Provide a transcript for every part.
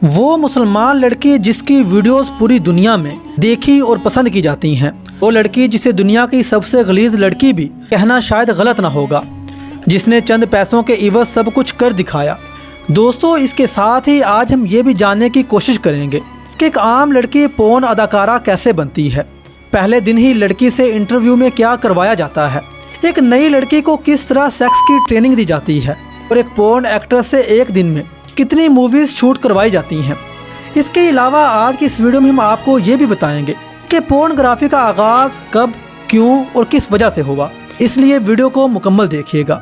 وہ مسلمان لڑکی جس کی ویڈیوز پوری دنیا میں دیکھی اور پسند کی جاتی ہیں، وہ لڑکی جسے دنیا کی سب سے غلیظ لڑکی بھی کہنا شاید غلط نہ ہوگا، جس نے چند پیسوں کے عوض سب کچھ کر دکھایا۔ دوستو، اس کے ساتھ ہی آج ہم یہ بھی جاننے کی کوشش کریں گے کہ ایک عام لڑکی پورن اداکارہ کیسے بنتی ہے، پہلے دن ہی لڑکی سے انٹرویو میں کیا کروایا جاتا ہے، ایک نئی لڑکی کو کس طرح سیکس کی ٹریننگ دی جاتی ہے، اور ایک پورن ایکٹریس سے ایک دن میں کتنی موویز شوٹ کروائی جاتی ہیں۔ اس کے علاوہ آج کی اس ویڈیو میں ہم آپ کو یہ بھی بتائیں گے کہ پورن گرافی کا آغاز کب، کیوں اور کس وجہ سے ہوا، اس لیے ویڈیو کو مکمل دیکھیے گا۔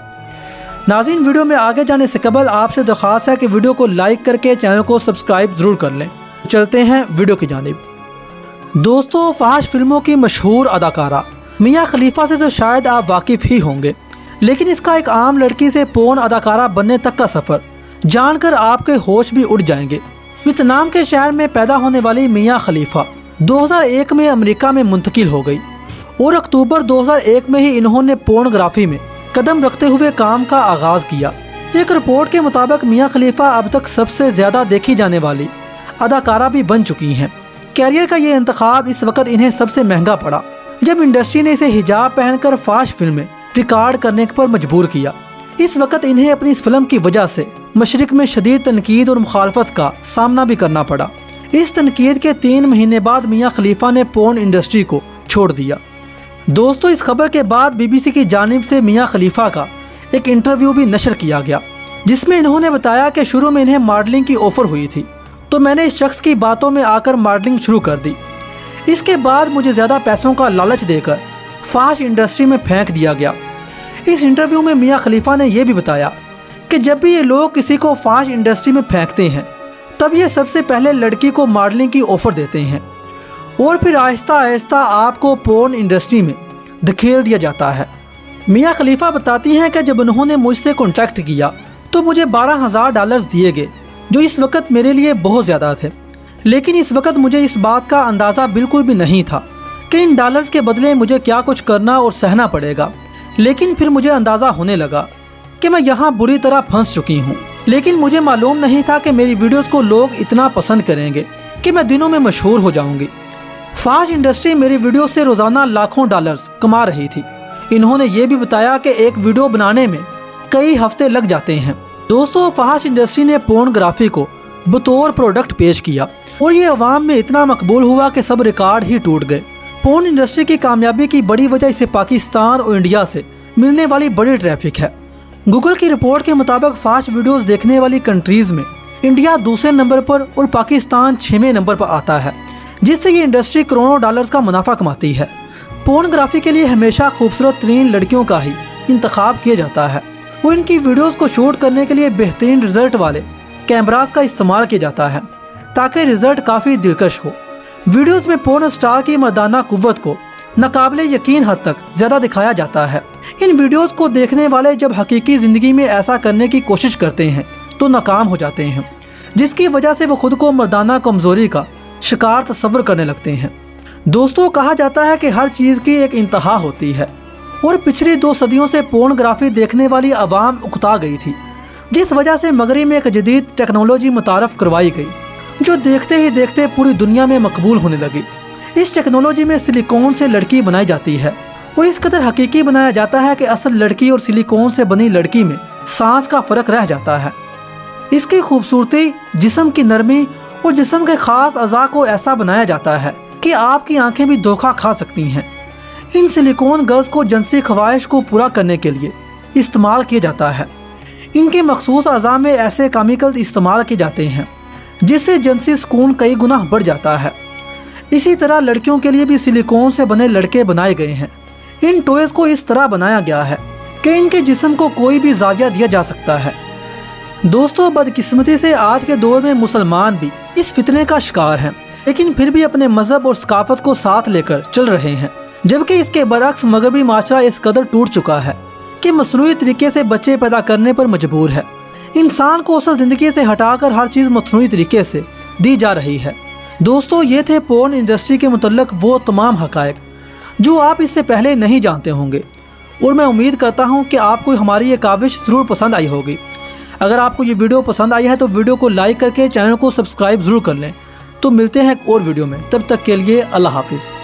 ناظرین، ویڈیو میں آگے جانے سے قبل آپ سے درخواست ہے کہ ویڈیو کو لائک کر کے چینل کو سبسکرائب ضرور کر لیں۔ چلتے ہیں ویڈیو کی جانب۔ دوستو، فحش فلموں کی مشہور اداکارہ میاں خلیفہ سے تو شاید آپ واقف ہی ہوں گے، لیکن اس کا ایک عام لڑکی سے پورن اداکارہ بننے تک کا سفر جان کر آپ کے ہوش بھی اڑ جائیں گے۔ ویتنام کے شہر میں پیدا ہونے والی میاں خلیفہ 2001 میں امریکہ میں منتقل ہو گئی، اور اکتوبر 2001 میں ہی انہوں نے پورن گرافی میں قدم رکھتے ہوئے کام کا آغاز کیا۔ ایک رپورٹ کے مطابق میاں خلیفہ اب تک سب سے زیادہ دیکھی جانے والی اداکارہ بھی بن چکی ہیں۔ کیریئر کا یہ انتخاب اس وقت انہیں سب سے مہنگا پڑا جب انڈسٹری نے اسے حجاب پہن کر فحش فلمیں ریکارڈ کرنے پر مجبور کیا۔ اس وقت انہیں اپنی اس فلم کی وجہ سے مشرق میں شدید تنقید اور مخالفت کا سامنا بھی کرنا پڑا۔ اس تنقید کے 3 مہینے بعد میاں خلیفہ نے پورن انڈسٹری کو چھوڑ دیا۔ دوستو، اس خبر کے بعد BBC کی جانب سے میاں خلیفہ کا ایک انٹرویو بھی نشر کیا گیا، جس میں انہوں نے بتایا کہ شروع میں انہیں ماڈلنگ کی آفر ہوئی تھی، تو میں نے اس شخص کی باتوں میں آ کر ماڈلنگ شروع کر دی۔ اس کے بعد مجھے زیادہ پیسوں کا لالچ دے کر فحش انڈسٹری میں پھینک دیا گیا۔ اس انٹرویو میں میاں خلیفہ نے یہ بھی بتایا کہ جب بھی یہ لوگ کسی کو فحش انڈسٹری میں پھینکتے ہیں، تب یہ سب سے پہلے لڑکی کو ماڈلنگ کی آفر دیتے ہیں، اور پھر آہستہ آہستہ آپ کو پورن انڈسٹری میں دھکیل دیا جاتا ہے۔ میاں خلیفہ بتاتی ہیں کہ جب انہوں نے مجھ سے کانٹیکٹ کیا تو مجھے $12,000 دیے گئے، جو اس وقت میرے لیے بہت زیادہ تھے، لیکن اس وقت مجھے اس بات کا اندازہ بالکل بھی نہیں تھا کہ ان ڈالرز کے بدلے مجھے کیا کچھ کرنا اور سہنا پڑے گا۔ لیکن پھر مجھے اندازہ ہونے لگا کہ میں یہاں بری طرح پھنس چکی ہوں، لیکن مجھے معلوم نہیں تھا کہ میری ویڈیوز کو لوگ اتنا پسند کریں گے کہ میں دنوں میں مشہور ہو جاؤں گی۔ فحش انڈسٹری میری ویڈیو سے روزانہ لاکھوں ڈالرز کما رہی تھی۔ انہوں نے یہ بھی بتایا کہ ایک ویڈیو بنانے میں کئی ہفتے لگ جاتے ہیں۔ دوستو، فحش انڈسٹری نے پورن گرافی کو بطور پروڈکٹ پیش کیا، اور یہ عوام میں اتنا مقبول ہوا کہ سب ریکارڈ ہی ٹوٹ گئے۔ پورن انڈسٹری کی کامیابی کی بڑی وجہ اسے پاکستان اور انڈیا سے ملنے والی بڑی ٹریفک ہے۔ گوگل کی رپورٹ کے مطابق فحش ویڈیوز دیکھنے والی کنٹریز میں انڈیا دوسرے نمبر پر اور پاکستان 6ویں نمبر پر آتا ہے، جس سے یہ انڈسٹری کروڑوں ڈالرز کا منافع کماتی ہے۔ پورن گرافی کے لیے ہمیشہ خوبصورت ترین لڑکیوں کا ہی انتخاب کیا جاتا ہے، اور ان کی ویڈیوز کو شوٹ کرنے کے لیے بہترین رزلٹ والے کیمراز کا استعمال کیا جاتا ہے تاکہ رزلٹ کافی دلکش ہو۔ ویڈیوز میں پورن سٹار کی مردانہ قوت کو ناقابل یقین حد تک زیادہ دکھایا جاتا ہے۔ ان ویڈیوز کو دیکھنے والے جب حقیقی زندگی میں ایسا کرنے کی کوشش کرتے ہیں تو ناکام ہو جاتے ہیں، جس کی وجہ سے وہ خود کو مردانہ کمزوری کا شکار تصور کرنے لگتے ہیں۔ دوستو، کہا جاتا ہے کہ ہر چیز کی ایک انتہا ہوتی ہے، اور پچھلی 2 صدیوں سے پورن گرافی دیکھنے والی عوام اکتا گئی تھی، جس وجہ سے مغرب میں ایک جدید ٹیکنالوجی متعارف کروائی گئی جو دیکھتے ہی دیکھتے پوری دنیا میں مقبول ہونے لگی۔ اس ٹیکنالوجی میں سلیکون سے لڑکی بنائی جاتی ہے، اور اس قدر حقیقی بنایا جاتا ہے کہ اصل لڑکی اور سلیکون سے بنی لڑکی میں سانس کا فرق رہ جاتا ہے۔ اس کی خوبصورتی، جسم کی نرمی اور جسم کے خاص اعضاء کو ایسا بنایا جاتا ہے کہ آپ کی آنکھیں بھی دھوکہ کھا سکتی ہیں۔ ان سلیکون گرلز کو جنسی خواہش کو پورا کرنے کے لیے استعمال کیا جاتا ہے۔ ان کے مخصوص اعضاء میں ایسے کیمیکلز استعمال کیے جاتے ہیں جس سے جنسی سکون کئی گنا بڑھ جاتا ہے۔ اسی طرح لڑکیوں کے لیے بھی سلیکون سے بنے لڑکے بنائے گئے ہیں۔ ان ٹوئز کو اس طرح بنایا گیا ہے کہ ان کے جسم کو کوئی بھی زاویہ دیا جا سکتا ہے۔ دوستو، بدقسمتی سے آج کے دور میں مسلمان بھی اس فتنے کا شکار ہیں، لیکن پھر بھی اپنے مذہب اور ثقافت کو ساتھ لے کر چل رہے ہیں، جبکہ اس کے برعکس مغربی معاشرہ اس قدر ٹوٹ چکا ہے کہ مصنوعی طریقے سے بچے پیدا کرنے پر مجبور ہے۔ انسان کو اصل زندگی سے ہٹا کر ہر چیز مصنوعی طریقے سے دی جا رہی ہے۔ دوستو، یہ تھے پورن انڈسٹری کے متعلق وہ تمام حقائق جو آپ اس سے پہلے نہیں جانتے ہوں گے، اور میں امید کرتا ہوں کہ آپ کو ہماری یہ کاوش ضرور پسند آئی ہوگی۔ اگر آپ کو یہ ویڈیو پسند آئی ہے تو ویڈیو کو لائک کر کے چینل کو سبسکرائب ضرور کر لیں۔ تو ملتے ہیں ایک اور ویڈیو میں، تب تک کے لیے اللہ حافظ۔